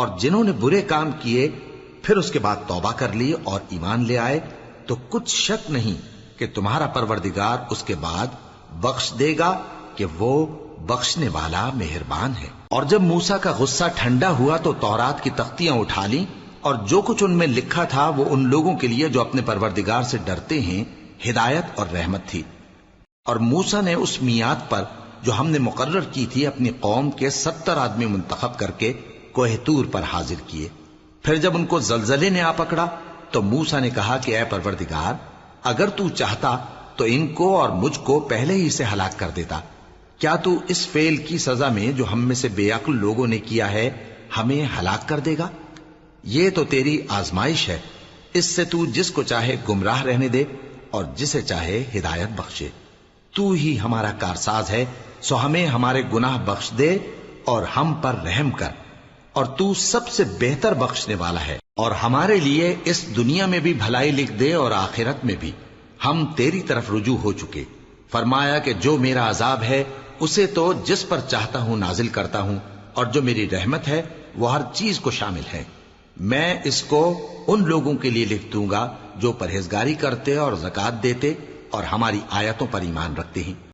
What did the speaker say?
اور جنہوں نے برے کام کیے پھر اس کے بعد توبہ کر لی اور ایمان لے آئے تو کچھ شک نہیں کہ تمہارا پروردگار اس کے بعد بخش دے گا کہ وہ بخشنے والا مہربان ہے۔ اور جب موسیٰ کا غصہ ٹھنڈا ہوا تو تورات کی تختیاں اٹھا لیں، اور جو کچھ ان میں لکھا تھا وہ ان لوگوں کے لیے جو اپنے پروردگار سے ڈرتے ہیں ہدایت اور رحمت تھی۔ اور موسیٰ نے اس میعاد پر جو ہم نے مقرر کی تھی اپنی قوم کے 70 آدمی منتخب کر کے کوہ طور پر حاضر کیے۔ پھر جب ان کو زلزلے نے آ پکڑا تو موسیٰ نے کہا کہ اے پروردگار، اگر تو چاہتا تو ان کو اور مجھ کو پہلے ہی سے ہلاک کر دیتا۔ کیا تو اس فعل کی سزا میں جو ہم میں سے بے عقل لوگوں نے کیا ہے ہمیں ہلاک کر دے گا؟ یہ تو تیری آزمائش ہے، اس سے تو جس کو چاہے گمراہ رہنے دے اور جسے چاہے ہدایت بخشے۔ تو ہی ہمارا کارساز ہے، سو ہمیں ہمارے گناہ بخش دے اور ہم پر رحم کر، اور تو سب سے بہتر بخشنے والا ہے۔ اور ہمارے لیے اس دنیا میں بھی بھلائی لکھ دے اور آخرت میں بھی، ہم تیری طرف رجوع ہو چکے۔ فرمایا کہ جو میرا عذاب ہے اسے تو جس پر چاہتا ہوں نازل کرتا ہوں، اور جو میری رحمت ہے وہ ہر چیز کو شامل ہے۔ میں اس کو ان لوگوں کے لیے لکھ دوں گا جو پرہیزگاری کرتے اور زکوٰۃ دیتے اور ہماری آیتوں پر ایمان رکھتے ہیں۔